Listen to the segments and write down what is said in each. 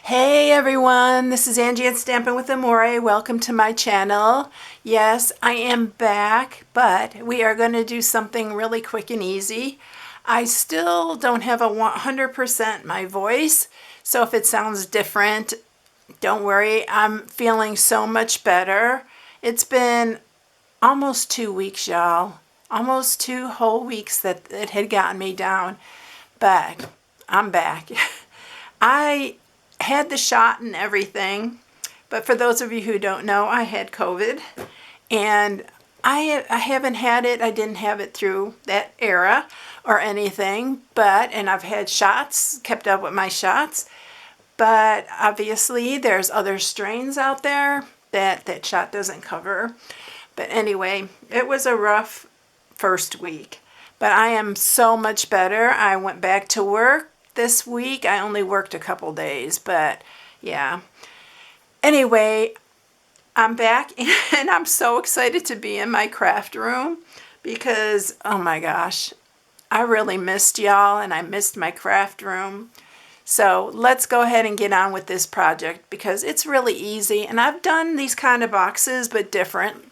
Hey everyone, this is Angie at Stampin' with Amore. Welcome to my channel. Yes, I am back, but we are going to do something really quick and easy. I still don't have a 100% my voice, so if it sounds different, don't worry. I'm feeling so much better. It's been almost 2 weeks, y'all. Almost 2 whole weeks that it had gotten me down, but I'm back. I had the shot and everything, but for those of you who don't know, I had COVID, and I haven't had it. I didn't have it through that era or anything, and I've had shots, kept up with my shots, but obviously there's other strains out there that shot doesn't cover. But anyway, it was a rough first week, but I am so much better. I went back to work this week. I only worked a couple days, but yeah. Anyway, I'm back and I'm so excited to be in my craft room because, oh my gosh, I really missed y'all and I missed my craft room. So let's go ahead and get on with this project because it's really easy, and I've done these kind of boxes but different.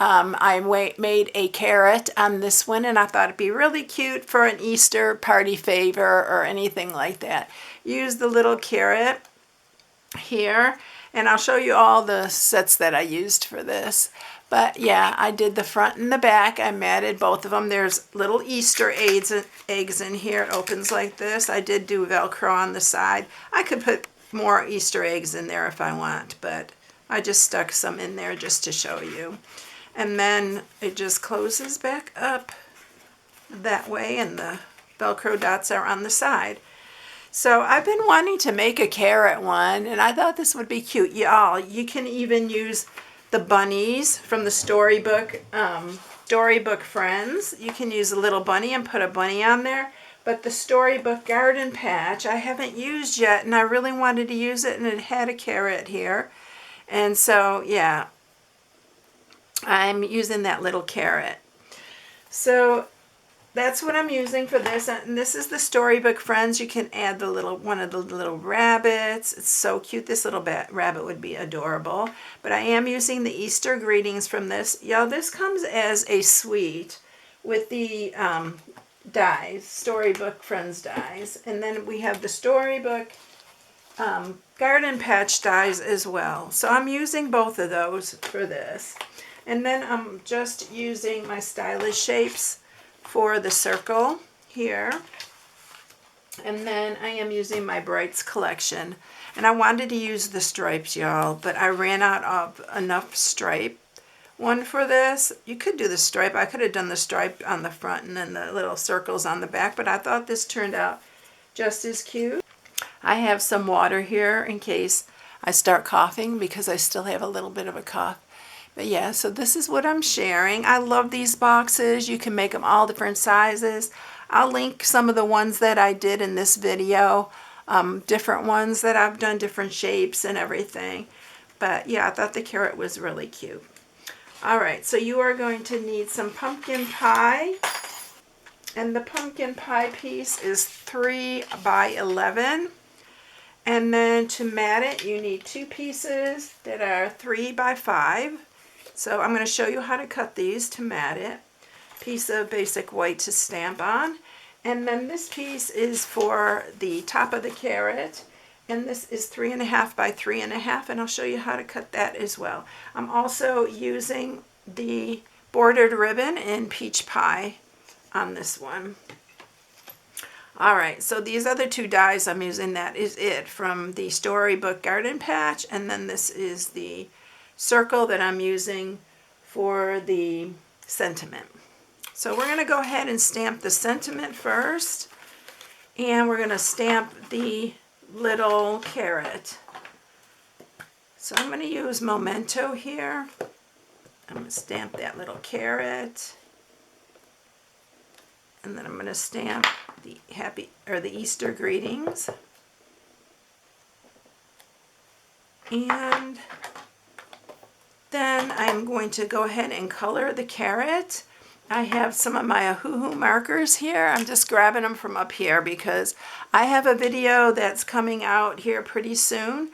I made a carrot on this one, and I thought it'd be really cute for an Easter party favor or anything like that. Use the little carrot here, and I'll show you all the sets that I used for this. But yeah, I did the front and the back. I matted both of them. There's little Easter eggs in here. It opens like this. I did do Velcro on the side. I could put more Easter eggs in there if I want, but I just stuck some in there just to show you. And then it just closes back up that way, and the Velcro dots are on the side. So I've been wanting to make a carrot one, and I thought this would be cute. Y'all, you can even use the bunnies from the storybook Friends. You can use a little bunny and put a bunny on there. But the storybook garden patch I haven't used yet, and I really wanted to use it, and it had a carrot here. And so, yeah, I'm using that little carrot. So that's what I'm using for this. And this is the Storybook Friends. You can add one of the little rabbits. It's so cute. This little rabbit would be adorable. But I am using the Easter greetings from this. Y'all, this comes as a suite with the dies, Storybook Friends dies. And then we have the Storybook garden patch dies as well. So I'm using both of those for this. And then I'm just using my stylish shapes for the circle here. And then I am using my Brights collection. And I wanted to use the stripes, y'all, but I ran out of enough stripe one for this. You could do the stripe. I could have done the stripe on the front and then the little circles on the back, but I thought this turned out just as cute. I have some water here in case I start coughing because I still have a little bit of a cough. But yeah, so this is what I'm sharing. I love these boxes. You can make them all different sizes. I'll link some of the ones that I did in this video, different ones that I've done, different shapes and everything. But yeah, I thought the carrot was really cute. All right, so you are going to need some pumpkin pie. And the pumpkin pie piece is 3 by 11. And then to mat it, you need 2 pieces that are 3 by 5. So I'm going to show you how to cut these to mat it. Piece of basic white to stamp on. And then this piece is for the top of the carrot. And this is 3.5 by 3.5. And I'll show you how to cut that as well. I'm also using the bordered ribbon in peach pie on this one. Alright, so these other 2 dies I'm using, that is it from the Storybook Garden Patch. And then this is the circle that I'm using for the sentiment. So we're going to go ahead and stamp the sentiment first, and we're going to stamp the little carrot. So I'm going to use Memento here. I'm going to stamp that little carrot, and then I'm going to stamp the Easter greetings. And then I'm going to go ahead and color the carrot. I have some of my Ohuhu markers here. I'm just grabbing them from up here because I have a video that's coming out here pretty soon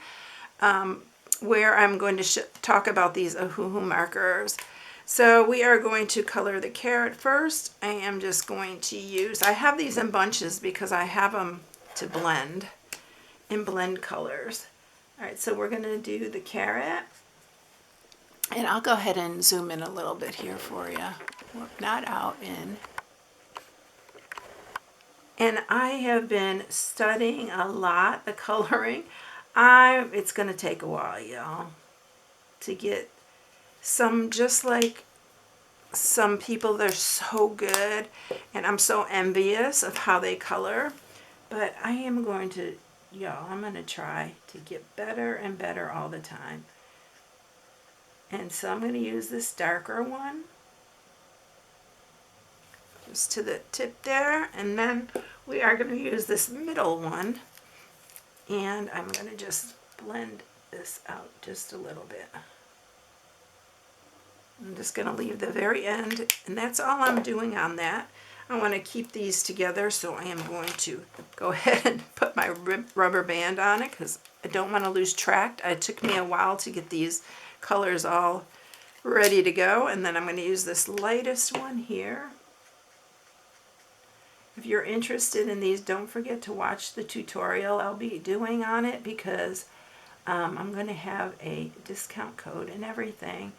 where I'm going to talk about these Ohuhu markers. So we are going to color the carrot first. I am just going to use, I have these in bunches because I have them to blend in blend colors. All right, so we're going to do the carrot. And I'll go ahead and zoom in a little bit here for you. Not out, in. And I have been studying a lot the coloring. It's going to take a while, y'all, to get some, just like some people, they're so good. And I'm so envious of how they color. But I am going to, y'all, I'm going to try to get better and better all the time. And so I'm going to use this darker one. Just to the tip there, and then we are going to use this middle one, and I'm going to just blend this out just a little bit. I'm just going to leave the very end, and that's all I'm doing on that. I want to keep these together, so I am going to go ahead and put my rubber band on it because I don't want to lose track. It took me a while to get these colors all ready to go, and then I'm going to use this lightest one here. If you're interested in these, don't forget to watch the tutorial I'll be doing on it because I'm going to have a discount code and everything.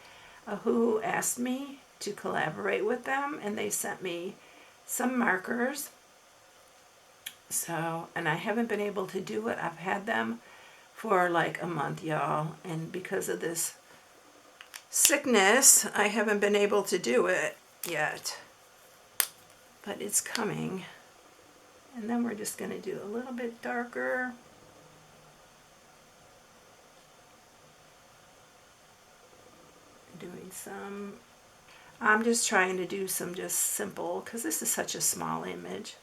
Who asked me to collaborate with them, and they sent me some markers. So, and I haven't been able to do it. I've had them for like a month, y'all, and because of this sickness, I haven't been able to do it yet. But it's coming. And then we're just going to do a little bit darker. Doing some, I'm just trying to do some just simple, because this is such a small image.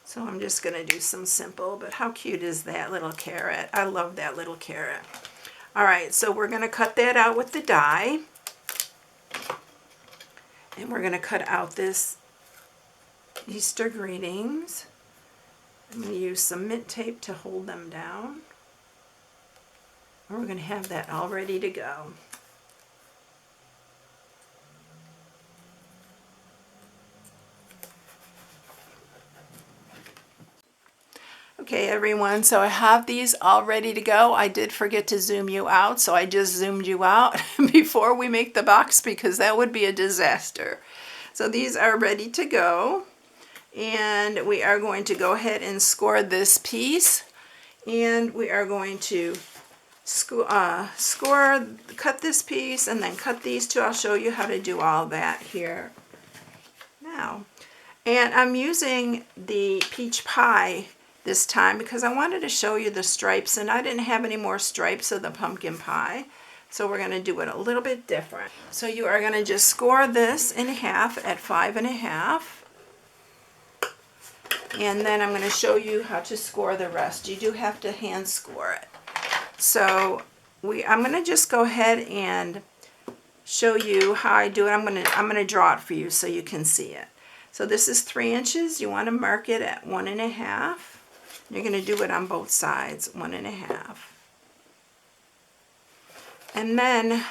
So I'm just going to do some simple, but how cute is that little carrot? I love that little carrot. All right, so we're going to cut that out with the die. And we're going to cut out this Easter greetings. I'm going to use some mint tape to hold them down. And we're going to have that all ready to go. Okay, everyone, so I have these all ready to go. I did forget to zoom you out, so I just zoomed you out before we make the box because that would be a disaster. So these are ready to go, and we are going to go ahead and score this piece, and we are going to cut this piece and then cut these two. I'll show you how to do all that here now. And I'm using the peach pie this time because I wanted to show you the stripes, and I didn't have any more stripes of the pumpkin pie, so we're going to do it a little bit different. So you are going to just score this in half at 5.5, and then I'm going to show you how to score the rest. You do have to hand score it. So I'm going to just go ahead and show you how I do it. I'm going to draw it for you so you can see it. So this is 3 inches. You want to mark it at 1.5. You're going to do it on both sides, 1.5. And then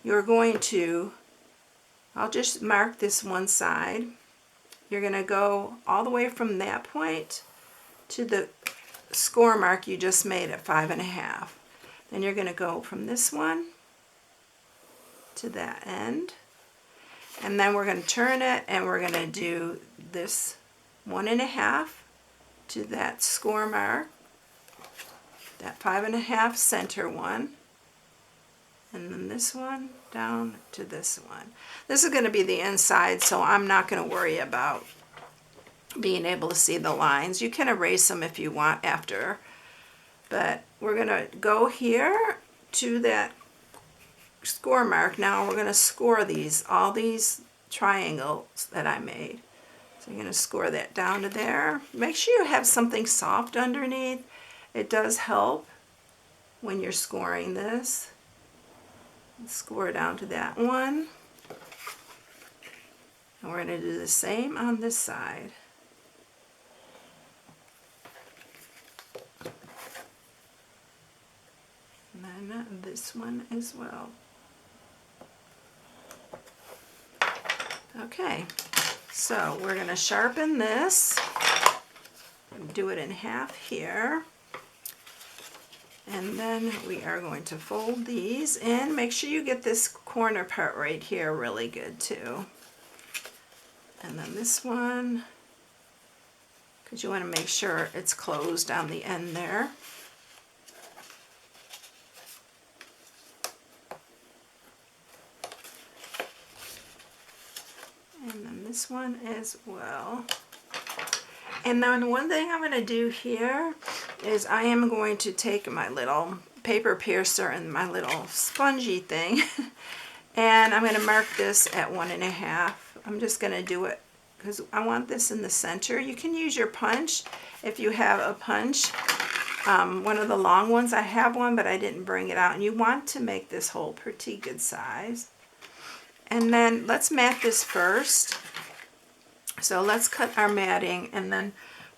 you're going to, I'll just mark this one side. You're going to go all the way from that point to the score mark you just made at 5.5. Then you're going to go from this one to that end. And then we're going to turn it, and we're going to do this 1.5 to that score mark, that 5.5 center one, and then this one down to this one. This is going to be the inside, so I'm not going to worry about being able to see the lines. You can erase them if you want after, but we're going to go here to that score mark. Now we're going to score these, all these triangles that I made. So you're going to score that down to there. Make sure you have something soft underneath. It does help when you're scoring this. Score down to that one. And we're going to do the same on this side. And then this one as well. Okay, so we're going to sharpen this. Do it in half here. And then we are going to fold these in. Make sure you get this corner part right here really good too. And then this one, because you want to make sure it's closed on the end there. And then this one as well. And then one thing I'm going to do here is I am going to take my little paper piercer and my little spongy thing and I'm going to mark this at 1.5. I'm just going to do it because I want this in the center. You can use your punch if you have a punch. One of the long ones, I have one but I didn't bring it out, and you want to make this hole pretty good size. And then let's mat this first. So let's cut our matting and then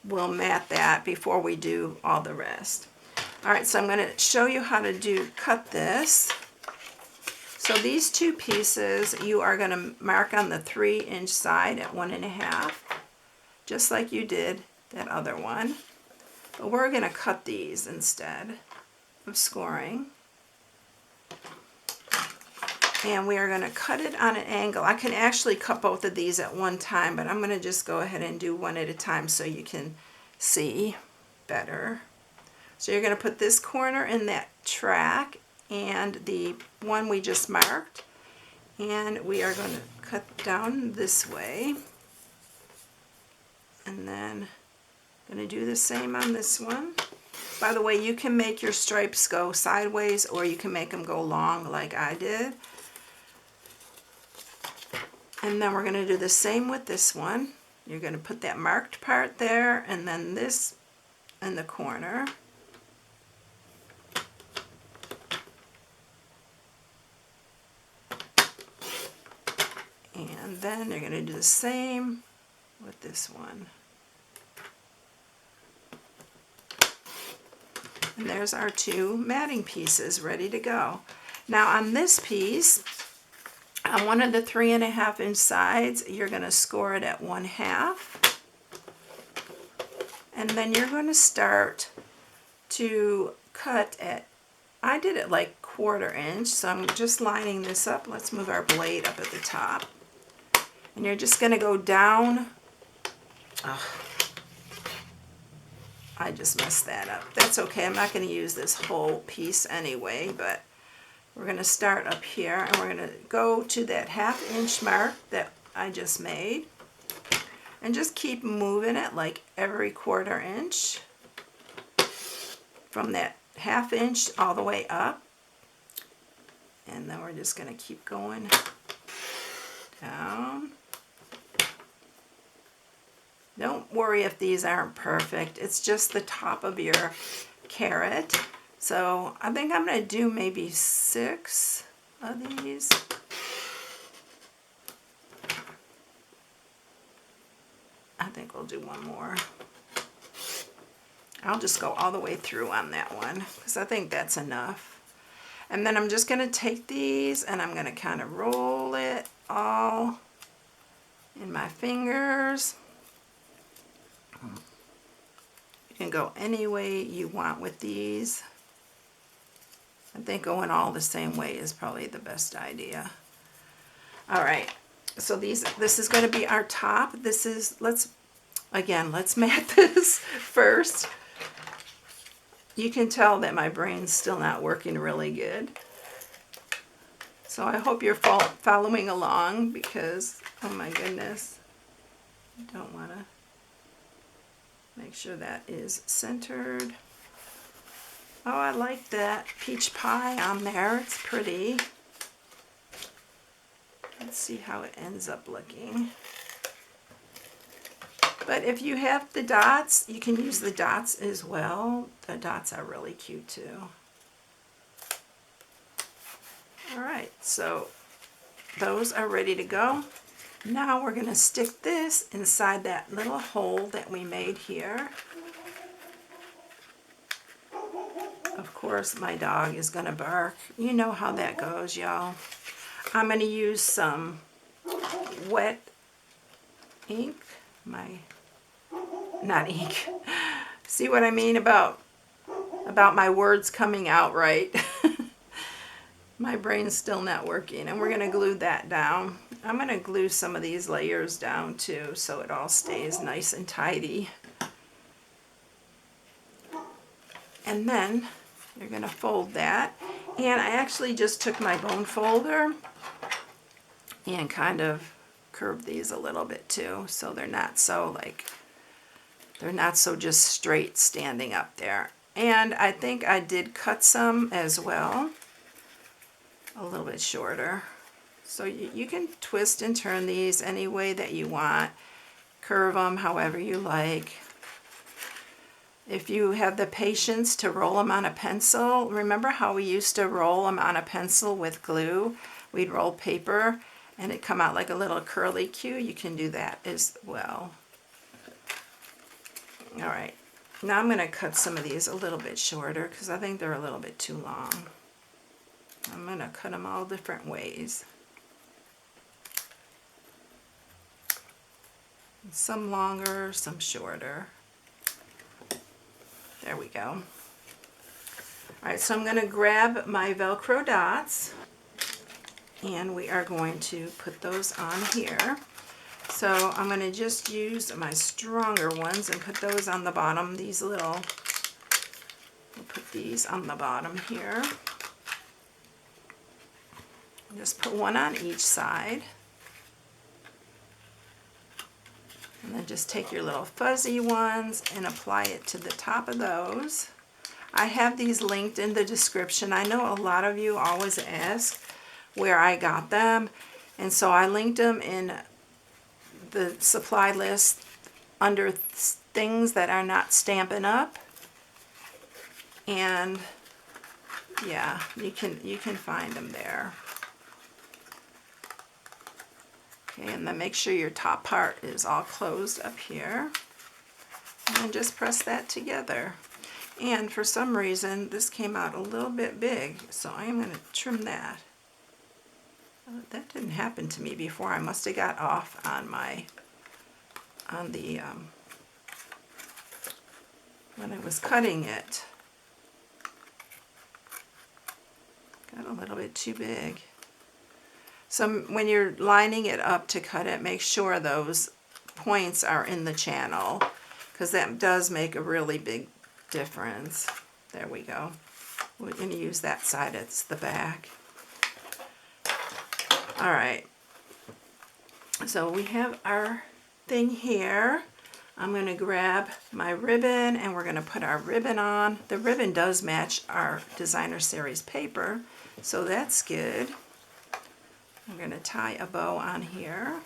we'll mat that before we do all the rest. Alright, so I'm going to show you how to cut this. So these two pieces you are going to mark on the 3-inch side at 1.5, just like you did that other one. But we're going to cut these instead of scoring. And we are going to cut it on an angle. I can actually cut both of these at one time, but I'm going to just go ahead and do one at a time so you can see better. So you're going to put this corner in that track and the one we just marked, and we are going to cut down this way, and then I'm going to do the same on this one. By the way, you can make your stripes go sideways or you can make them go long like I did. And then we're going to do the same with this one. You're going to put that marked part there and then this in the corner. And then you're going to do the same with this one. And there's our two matting pieces ready to go. Now on this piece, on one of the 3.5-inch sides, you're going to score it at 1/2. And then you're going to start to cut at, I did it like 1/4 inch, so I'm just lining this up. Let's move our blade up at the top. And you're just going to go down. Oh, I just messed that up. That's okay. I'm not going to use this whole piece anyway, but we're going to start up here and we're going to go to that 1/2 inch mark that I just made and just keep moving it like every 1/4 inch from that 1/2 inch all the way up. And then we're just going to keep going down. Don't worry if these aren't perfect. It's just the top of your carrot. So I think I'm going to do maybe 6 of these. I think we'll do one more. I'll just go all the way through on that one because I think that's enough. And then I'm just going to take these and I'm going to kind of roll it all in my fingers. You can go any way you want with these. I think going all the same way is probably the best idea. Alright, so this is going to be our top. This is, let's mat this first. You can tell that my brain's still not working really good. So I hope you're following along because, oh my goodness, I don't want to. Make sure that is centered. Oh, I like that peach pie on there. It's pretty. Let's see how it ends up looking. But if you have the dots, you can use the dots as well. The dots are really cute too. Alright, so those are ready to go. Now we're going to stick this inside that little hole that we made here. Of course, my dog is going to bark. You know how that goes, y'all. I'm going to use some wet ink. Not ink. See what I mean about my words coming out right? My brain's still not working, and we're going to glue that down. I'm going to glue some of these layers down too, so it all stays nice and tidy. And then you're going to fold that. And I actually just took my bone folder and kind of curved these a little bit too, so they're not so just straight standing up there. And I think I did cut some as well, a little bit shorter. So you can twist and turn these any way that you want, curve them however you like. If you have the patience to roll them on a pencil, remember how we used to roll them on a pencil with glue? We'd roll paper and it'd come out like a little curly Q. You can do that as well. All right, now I'm going to cut some of these a little bit shorter because I think they're a little bit too long. I'm going to cut them all different ways. Some longer, some shorter. There we go. All right, so I'm going to grab my Velcro dots and we are going to put those on here. So I'm going to just use my stronger ones and put those on the bottom. We'll put these on the bottom here. Just put one on each side. And then just take your little fuzzy ones and apply it to the top of those. I have these linked in the description. I know a lot of you always ask where I got them, and so I linked them in the supply list under things that are not Stampin' Up. And yeah, you can find them there. Okay, and then make sure your top part is all closed up here. And then just press that together. And for some reason, this came out a little bit big, so I'm going to trim that. That didn't happen to me before. I must have got off on when I was cutting it. Got a little bit too big. So when you're lining it up to cut it, make sure those points are in the channel, because that does make a really big difference. There we go. We're going to use that side, it's the back. All right, so we have our thing here. I'm going to grab my ribbon and we're going to put our ribbon on. The ribbon does match our designer series paper, so that's good. I'm going to tie a bow on here,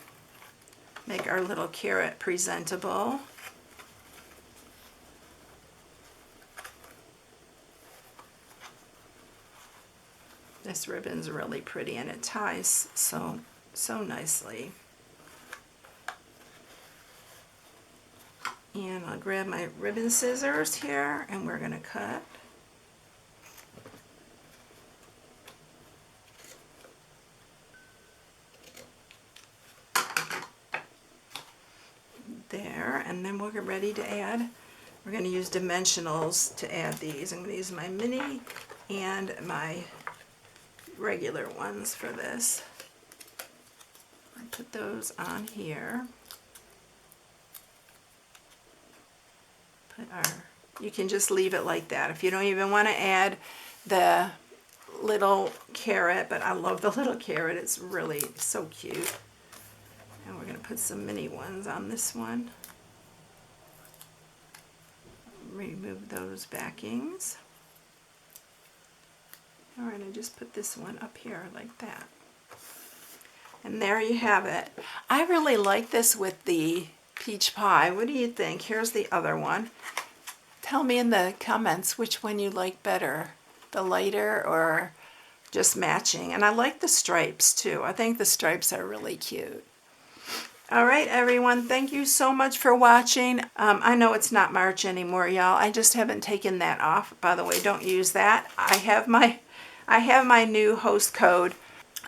make our little carrot presentable. This ribbon's really pretty and it ties so nicely. And I'll grab my ribbon scissors here and we're going to cut. There, and then we'll get ready to add. We're going to use dimensionals to add these. I'm going to use my mini and my regular ones for this. I'll put those on here. You can just leave it like that if you don't even want to add the little carrot, but I love the little carrot. It's really so cute. And we're going to put some mini ones on this one. Remove those backings. All right, I just put this one up here like that. And there you have it. I really like this with the peach pie. What do you think? Here's the other one. Tell me in the comments which one you like better, the lighter or just matching. And I like the stripes too. I think the stripes are really cute. All right, everyone. Thank you so much for watching. I know it's not March anymore, y'all. I just haven't taken that off. By the way, don't use that. I have my new host code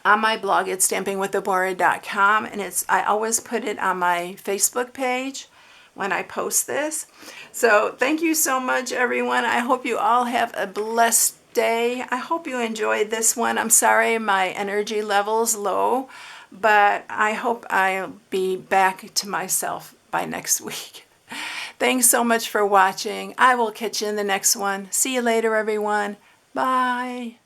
on my blog at stampingwithamore.com, and I always put it on my Facebook page when I post this. So thank you so much, everyone. I hope you all have a blessed day. I hope you enjoyed this one. I'm sorry my energy level's low, but I hope I'll be back to myself by next week. Thanks so much for watching. I will catch you in the next one. See you later, everyone. Bye.